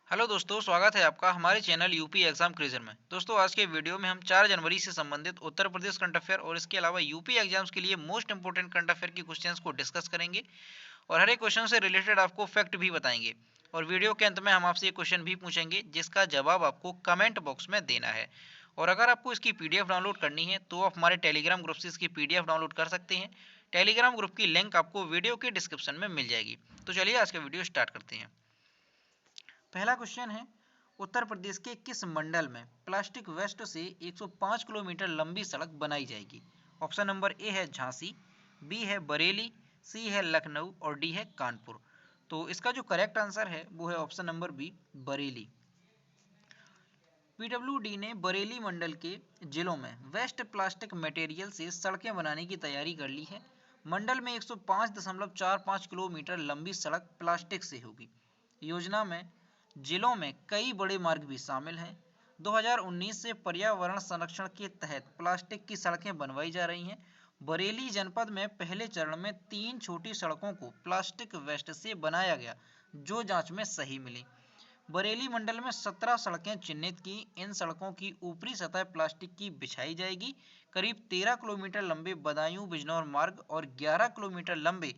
Hello दोस्तों, स्वागत है आपका हमारे चैनल यूपी एग्जाम क्विज़र में। दोस्तों, आज के वीडियो में हम 4 जनवरी से संबंधित उत्तर प्रदेश करंट अफेयर और इसके अलावा यूपी एग्जाम्स के लिए मोस्ट इंपोर्टेंट करंट अफेयर की क्वेश्चंस को डिस्कस करेंगे और हर एक क्वेश्चन से रिलेटेड आपको फैक्ट भी बताएंगे। और वीडियो के अंत में हम आपसे एक क्वेश्चन भी पूछेंगे जिसका जवाब आपको कमेंट बॉक्स में देना है। और अगर आपको इसकी पीडीएफ डाउनलोड करनी है तो आप हमारे टेलीग्राम ग्रुप से इसकी पीडीएफ डाउनलोड कर सकते हैं। टेलीग्राम ग्रुप की लिंक आपको वीडियो के डिस्क्रिप्शन में मिल जाएगी। तो चलिए आज का वीडियो स्टार्ट करते हैं। पहला क्वेश्चन है, उत्तर प्रदेश के किस मंडल में प्लास्टिक वेस्ट से 105 किलोमीटर लंबी सड़क बनाई जाएगी? ऑप्शन नंबर ए है झांसी, बी है बरेली, सी है लखनऊ और डी है कानपुर। तो इसका जो करेक्ट आंसर है वो है option number B, Bareilly. PWD ने बरेली मंडल के जिलों में वेस्ट प्लास्टिक मटेरियल से सड़कें बनाने की तैयारी कर ली है। मंडल में 105.45 किलोमीटर लंबी सड़क प्लास्टिक से होगी। योजना में जिलों में कई बड़े मार्ग भी शामिल हैं। 2019 से पर्यावरण संरक्षण के तहत प्लास्टिक की सड़कें बनवाई जा रही हैं। बरेली जनपद में पहले चरण में 3 छोटी सड़कों को प्लास्टिक वेस्ट से बनाया गया, जो जांच में सही मिली। बरेली मंडल में 17 सड़कें चिन्हित की। इन सड़कों की ऊपरी सतह प्लास्टिक की बिछाई जाएगी। करीब 13 किलोमीटर लंबे बदायूं बिजनौर मार्ग और 11 किलोमीटर लंबे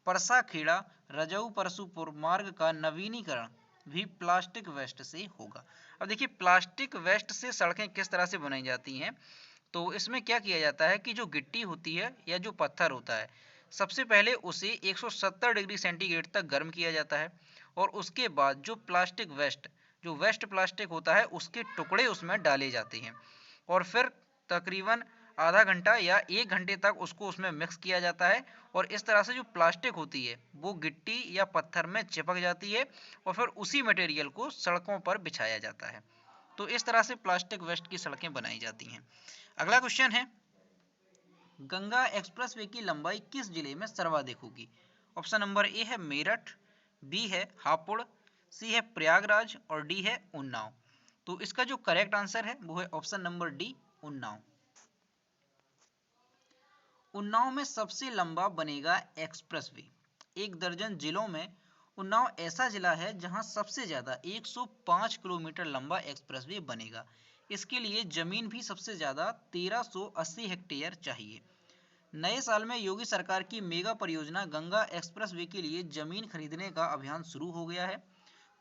परसा खेड़ा रजऊ परसुपुर मार्ग का नवीनीकरण भी प्लास्टिक वेस्ट से होगा। अब देखिए, प्लास्टिक वेस्ट से सड़कें किस तरह से बनाई जाती हैं। तो इसमें क्या किया जाता है कि जो गिट्टी होती है या जो पत्थर होता है, सबसे पहले उसे 170 डिग्री सेंटीग्रेड तक गर्म किया जाता है और उसके बाद जो वेस्ट प्लास्टिक होता है उसके टुकड़े उसमें डाले जाते हैं और फिर तकरीबन आधा घंटा या 1 घंटे तक उसको उसमें मिक्स किया जाता है। और इस तरह से जो प्लास्टिक होती है वो गिट्टी या पत्थर में चिपक जाती है और फिर उसी मटेरियल को सड़कों पर बिछाया जाता है। तो इस तरह से प्लास्टिक वेस्ट की सड़कें बनाई जाती हैं। अगला क्वेश्चन है, गंगा एक्सप्रेसवे की लंबाई किस जिले में सर्वाधिक होगी? ऑप्शन नंबर ए है मेरठ, बी है हापुड़, सी है प्रयागराज और डी है उन्नाव। तो इसका जो करेक्ट आंसर है वो है option number D, Unnao. Unnao में सबसे लंबा बनेगा एक्सप्रेसवे। 1 दर्जन जिलों में उन्नाव ऐसा जिला है जहां सबसे ज्यादा 105 किलोमीटर लंबा एक्सप्रेसवे बनेगा। इसके लिए जमीन भी सबसे ज्यादा 1380 हेक्टेयर चाहिए। नए साल में योगी सरकार की मेगा परियोजना गंगा एक्सप्रेसवे के लिए जमीन खरीदने का अभियान शुरू हो गया है।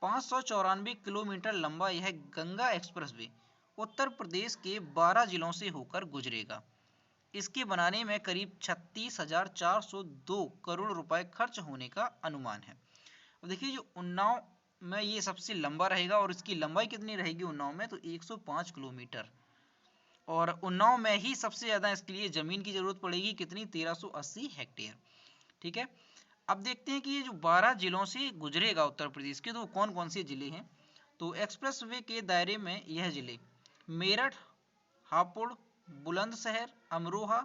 594 किलोमीटर लंबा यह गंगा एक्सप्रेसवे उत्तर प्रदेश के 12 जिलों से होकर गुजरेगा। इसके बनाने में करीब 36,402 करोड़ रुपए खर्च होने का अनुमान है। अब देखिए, जो उन्नाव में ये सबसे लंबा रहेगा और इसकी लंबाई कितनी रहेगी उन्नाव में, तो 105 किलोमीटर। और उन्नाव में ही सबसे ज़्यादा इसके लिए ज़मीन की ज़रूरत पड़ेगी, कितनी, 1380 हेक्टेयर। ठीक है। अब देखते हैं कि ये जो 12 जिलों से गुजरेगा उत्तर प्रदेश के, तो कौन कौन से जिले हैं। तो एक्सप्रेस वे के दायरे में यह जिले मेरठ, हापुड़, बुलंदशहर, अमरोहा,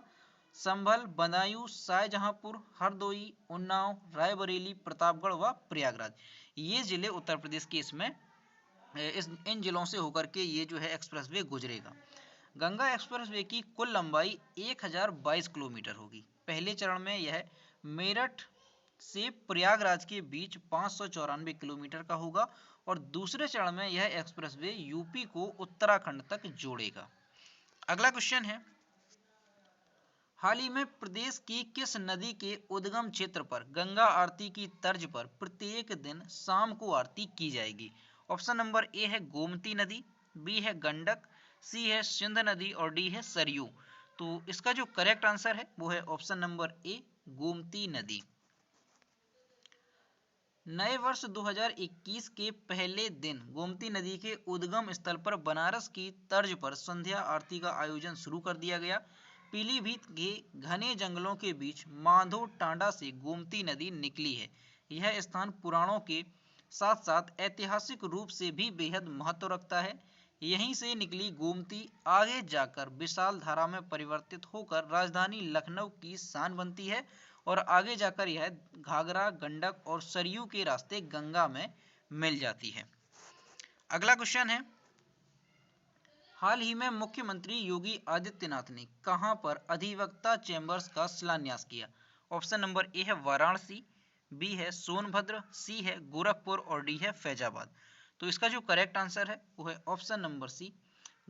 संभल, बदायूं, शाहजहांपुर, हरदोई, उन्नाव, रायबरेली, प्रतापगढ़ व प्रयागराज, ये जिले उत्तर प्रदेश के इसमें इन जिलों से होकर के ये जो है एक्सप्रेसवे गुजरेगा। गंगा एक्सप्रेसवे की कुल लंबाई 1022 किलोमीटर होगी। पहले चरण में यह मेरठ से प्रयागराज के बीच 594 किलोमीटर का होगा और दूसरे चरण में यह एक्सप्रेसवे यूपी को उत्तराखंड तक जोड़ेगा। अगला क्वेश्चन है, हाल ही में प्रदेश की किस नदी के उद्गम क्षेत्र पर गंगा आरती की तर्ज पर प्रत्येक दिन शाम को आरती की जाएगी? ऑप्शन नंबर ए है गोमती नदी, बी है गंडक, सी है सिंध नदी और डी है सरयू। तो इसका जो करेक्ट आंसर है वो है ऑप्शन नंबर ए, गोमती नदी। नए वर्ष 2021 के पहले दिन गोमती नदी के उद्गम स्थल पर बनारस की तर्ज पर संध्या आरती का आयोजन शुरू कर दिया गया। पीलीभीत के घने जंगलों के बीच माधो टांडा से गोमती नदी निकली है। यह स्थान पुराणों के साथ साथ ऐतिहासिक रूप से भी बेहद महत्व रखता है। यहीं से निकली गोमती आगे जाकर विशाल धारा में परिवर्तित होकर राजधानी लखनऊ की शान बनती है और आगे जाकर यह घाघरा, गंडक और सरयू के रास्ते गंगा में मिल जाती है। अगला क्वेश्चन है, हाल ही में मुख्यमंत्री योगी आदित्यनाथ ने कहां पर अधिवक्ता चैंबर्स का शिलान्यास किया? ऑप्शन नंबर ए है वाराणसी, बी है सोनभद्र, सी है गोरखपुर और डी है फैजाबाद। तो इसका जो करेक्ट आंसर है वो है ऑप्शन नंबर सी,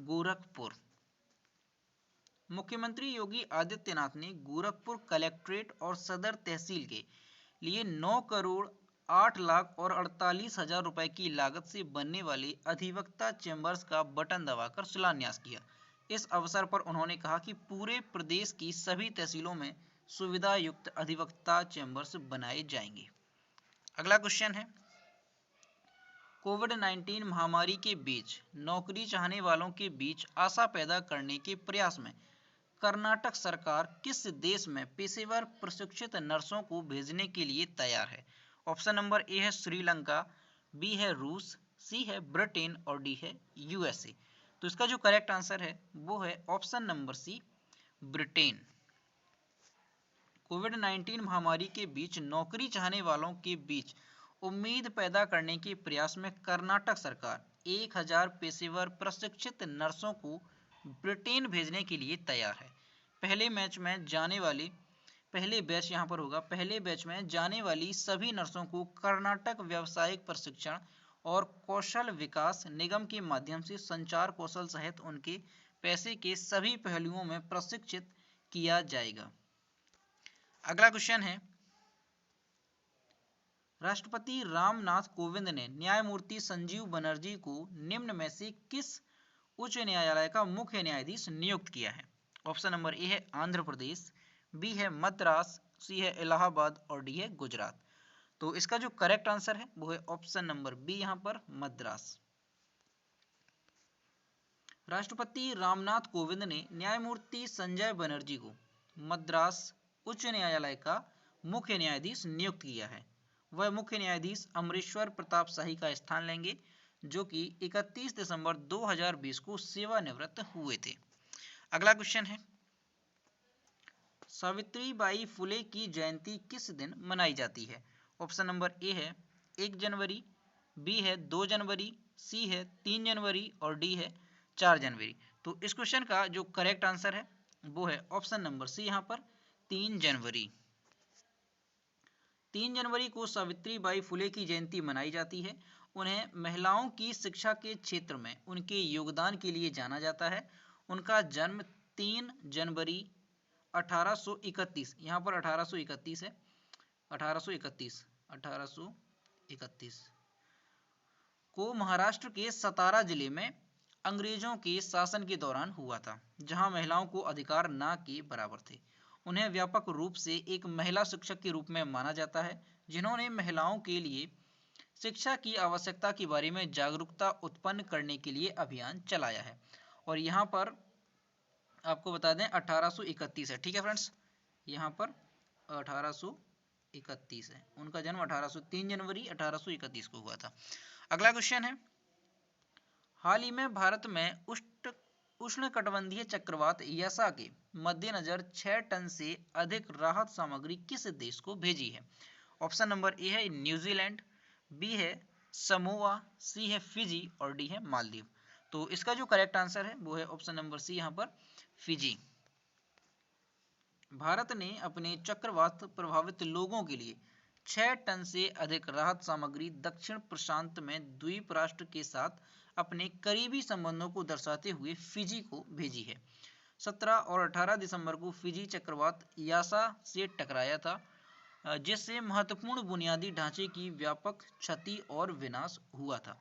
गोरखपुर। मुख्यमंत्री योगी आदित्यनाथ ने गोरखपुर कलेक्ट्रेट और सदर तहसील के लिए 9 करोड़ 8 लाख और 48,000 रुपए की लागत से बनने वाले अधिवक्ता चैम्बर्स का बटन दबाकर शिलान्यास किया। इस अवसर पर उन्होंने कहा कि पूरे प्रदेश की सभी तहसीलों में सुविधा युक्त अधिवक्ता चैम्बर्स बनाए जाएंगे। अगला क्वेश्चन है, कोविड-19 महामारी के बीच नौकरी चाहने वालों के बीच आशा पैदा करने के प्रयास में कर्नाटक सरकार किस देश में पेशेवर प्रशिक्षित नर्सों को भेजने के लिए तैयार है? ऑप्शन नंबर ए है श्रीलंका, बी है रूस, सी है ब्रिटेन और डी है यूएसए। तो इसका जो करेक्ट आंसर है वो है ऑप्शन नंबर सी, ब्रिटेन। कोविड-19 महामारी के बीच नौकरी चाहने वालों के बीच उम्मीद पैदा करने के प्रयास में कर्नाटक सरकार 1000 पेशेवर प्रशिक्षित नर्सों को ब्रिटेन भेजने के लिए तैयार है। पहले बैच यहाँ पर होगा, पहले बैच में जाने वाली सभी नर्सों को कर्नाटक व्यावसायिक प्रशिक्षण और कौशल विकास निगम के माध्यम से संचार कौशल सहित उनके पैसे के सभी पहलुओं में प्रशिक्षित किया जाएगा। अगला क्वेश्चन है, राष्ट्रपति रामनाथ कोविंद ने न्यायमूर्ति संजीव बनर्जी को निम्न में से किस उच्च न्यायालय का मुख्य न्यायाधीश नियुक्त किया है? ऑप्शन नंबर ए है आंध्र प्रदेश, बी है मद्रास, सी है इलाहाबाद और डी है गुजरात। तो इसका जो करेक्ट आंसर है वो है ऑप्शन नंबर बी, यहाँ पर मद्रास। राष्ट्रपति रामनाथ कोविंद ने न्यायमूर्ति संजय बनर्जी को मद्रास उच्च न्यायालय का मुख्य न्यायाधीश नियुक्त किया है। वह मुख्य न्यायाधीश अमरेश्वर प्रताप शाही का स्थान लेंगे, जो कि 31 दिसंबर 2020 को सेवानिवृत्त हुए थे। अगला क्वेश्चन है, सावित्रीबाई फुले की जयंती किस दिन मनाई जाती है? ऑप्शन नंबर ए है 1 जनवरी, बी है 2 जनवरी, सी है 3 जनवरी और डी है 4 जनवरी। तो इस क्वेश्चन का जो करेक्ट आंसर है वो है ऑप्शन नंबर सी, यहाँ पर 3 जनवरी। 3 जनवरी को सावित्रीबाई फुले की जयंती मनाई जाती है। उन्हें महिलाओं की शिक्षा के क्षेत्र में उनके योगदान के लिए जाना जाता है। उनका जन्म 3 जनवरी 1831, यहाँ पर 1831 है, 1831 को महाराष्ट्र के सतारा जिले में अंग्रेजों के शासन के दौरान हुआ था, जहां महिलाओं को अधिकार ना के बराबर थे। उन्हें व्यापक रूप से एक महिला शिक्षक के रूप में माना जाता है, जिन्होंने महिलाओं के लिए शिक्षा की आवश्यकता के बारे में जागरूकता उत्पन्न करने के लिए अभियान चलाया है। और यहाँ पर आपको बता दें 1831 है, ठीक है फ्रेंड्स, यहाँ पर 1831 है। उनका जन्म 3 जनवरी 1831 को हुआ था। अगला क्वेश्चन है, हाल ही में भारत में उष्णकटिबंधीय चक्रवात यासा के मद्देनजर 6 टन से अधिक राहत सामग्री किस देश को भेजी है? ऑप्शन नंबर ए है न्यूजीलैंड, बी है समोआ, सी है फिजी और डी है मालदीव। तो इसका जो करेक्ट आंसर है वो है ऑप्शन नंबर सी, यहाँ पर फिजी। भारत ने अपने चक्रवात प्रभावित लोगों के लिए 6 टन से अधिक राहत सामग्री दक्षिण प्रशांत में द्वीप राष्ट्र के साथ अपने करीबी संबंधों को दर्शाते हुए फिजी को भेजी है। 17 और 18 दिसंबर को फिजी चक्रवात यासा से टकराया था, जिससे महत्वपूर्ण बुनियादी ढांचे की व्यापक क्षति और विनाश हुआ था।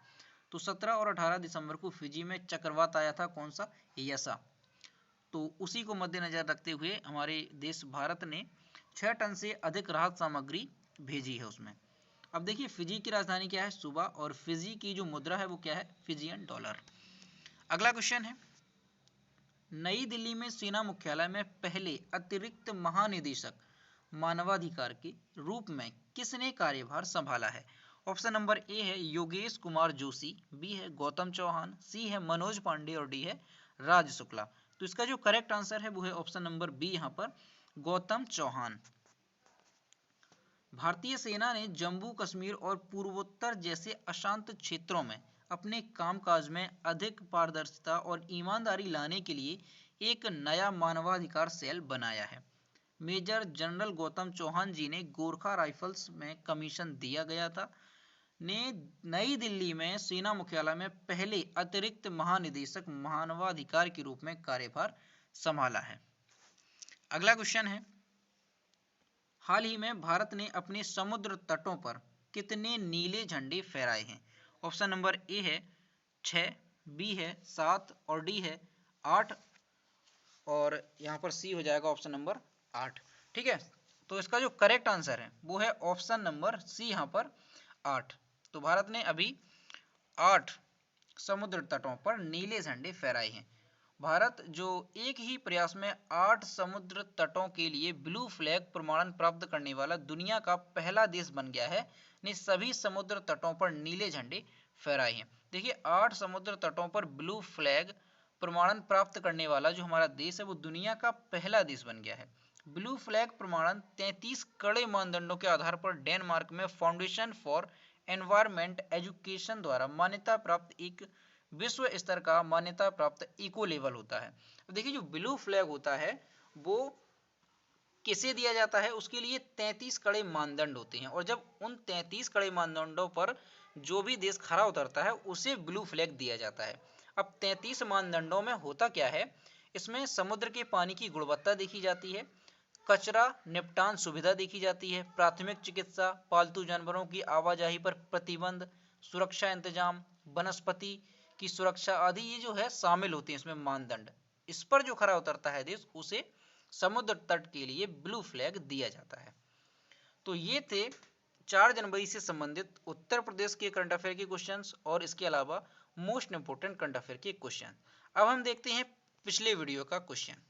तो 17 और 18 दिसंबर को फिजी में चक्रवात आया था, कौन सा? यासा। तो उसी को मद्देनजर रखते हुए हमारे देश भारत ने 6 टन से अधिक राहत सामग्री भेजी है उसमें। अब देखिए फिजी की राजधानी क्या है? सुबा, और फिजी की जो मुद्रा है वो क्या है? Fijian dollar. अगला क्वेश्चन है, नई दिल्ली में सेना मुख्यालय में पहले अतिरिक्त महानिदेशक मानवाधिकार के रूप में किसने कार्यभार संभाला है? ऑप्शन नंबर ए है योगेश कुमार जोशी, बी है गौतम चौहान, सी है मनोज पांडे और डी है राज शुक्ला। तो इसका जो करेक्ट आंसर है वो है ऑप्शन नंबर बी, यहाँ पर गौतम चौहान। भारतीय सेना ने जम्मू कश्मीर और पूर्वोत्तर जैसे अशांत क्षेत्रों में अपने कामकाज में अधिक पारदर्शिता और ईमानदारी लाने के लिए एक नया मानवाधिकार सेल बनाया है। मेजर जनरल गौतम चौहान जी ने गोरखा राइफल्स में कमीशन दिया गया था, ने नई दिल्ली में सेना मुख्यालय में पहले अतिरिक्त महानिदेशक मानवाधिकार के रूप में कार्यभार संभाला है। अगला क्वेश्चन है, हाल ही में भारत ने अपने समुद्र तटों पर कितने नीले झंडे फहराए हैं? ऑप्शन नंबर ए है 6, बी है 7 और डी है 8 और यहाँ पर सी हो जाएगा ऑप्शन नंबर 8। ठीक है, तो इसका जो करेक्ट आंसर है वो है ऑप्शन नंबर सी, यहाँ पर 8। तो भारत ने अभी 8 समुद्र तटों पर नीले झंडे फहराए हैं। भारत जो एक ही प्रयास में 8 समुद्र तटों के लिए ब्लू फ्लैग प्रमाणन प्राप्त करने वाला दुनिया का पहला देश बन गया है, ने सभी समुद्र तटों पर नीले झंडे फहराए हैं। देखिए 8 समुद्र तटों पर ब्लू फ्लैग प्रमाणन प्राप्त करने वाला जो हमारा देश है वो दुनिया का पहला देश बन गया है। ब्लू फ्लैग प्रमाणन 33 कड़े मानदंडों के आधार पर डेनमार्क में फाउंडेशन फॉर एनवायरमेंट एजुकेशन द्वारा मान्यता प्राप्त एक विश्व स्तर का मान्यता प्राप्त इको लेवल होता है। तो देखिए जो ब्लू फ्लैग होता है वो किसे दिया जाता है, उसके लिए 33 कड़े मानदंड होते हैं और जब उन 33 कड़े मानदंडों पर जो भी देश खरा उतरता है उसे ब्लू फ्लैग दिया जाता है। अब 33 मानदंडों में होता क्या है, इसमें समुद्र के पानी की गुणवत्ता देखी जाती है, कचरा निपटान सुविधा देखी जाती है, प्राथमिक चिकित्सा, पालतू जानवरों की आवाजाही पर प्रतिबंध, सुरक्षा इंतजाम, वनस्पति की सुरक्षा आदि ये जो है शामिल होते हैं इसमें मानदंड। इस पर जो खरा उतरता है देश उसे समुद्र तट के लिए ब्लू फ्लैग दिया जाता है। तो ये थे 4 जनवरी से संबंधित उत्तर प्रदेश के करंट अफेयर के क्वेश्चंस और इसके अलावा मोस्ट इंपोर्टेंट करंट अफेयर के क्वेश्चन। अब हम देखते हैं पिछले वीडियो का क्वेश्चन।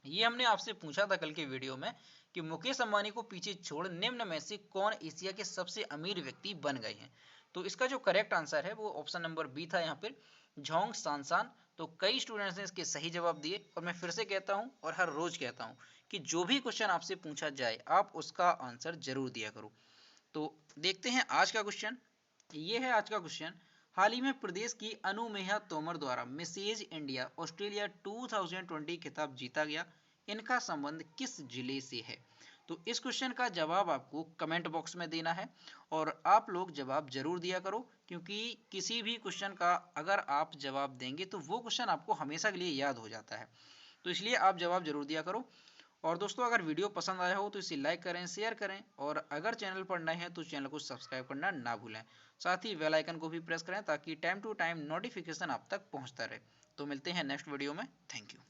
ये हमने आपसे पूछा था कल के वीडियो में कि मुकेश अंबानी को पीछे छोड़ निम्न में से कौन एशिया के सबसे अमीर व्यक्ति बन गए हैं? तो इसका जो करेक्ट आंसर है वो ऑप्शन नंबर बी था, यहाँ पर झोंग सांसान। तो कई स्टूडेंट्स ने इसके सही जवाब दिए और मैं फिर से कहता हूँ और हर रोज कहता हूँ कि जो भी क्वेश्चन आपसे पूछा जाए आप उसका आंसर जरूर दिया करो। तो देखते हैं आज का क्वेश्चन। ये है आज का क्वेश्चन, हाल ही में प्रदेश की अनु मेहा तोमर द्वारा मिसेज इंडिया ऑस्ट्रेलिया 2020 खिताब जीता गया, इनका संबंध किस जिले से है? तो इस क्वेश्चन का जवाब आपको कमेंट बॉक्स में देना है और आप लोग जवाब जरूर दिया करो, क्योंकि किसी भी क्वेश्चन का अगर आप जवाब देंगे तो वो क्वेश्चन आपको हमेशा के लिए याद हो जाता है। तो इसलिए आप जवाब जरूर दिया करो। और दोस्तों अगर वीडियो पसंद आया हो तो इसे लाइक करें, शेयर करें और अगर चैनल पर नए हैं तो चैनल को सब्सक्राइब करना ना भूलें। साथ ही बेल आइकन को भी प्रेस करें ताकि टाइम टू टाइम नोटिफिकेशन आप तक पहुंचता रहे। तो मिलते हैं नेक्स्ट वीडियो में। Thank you.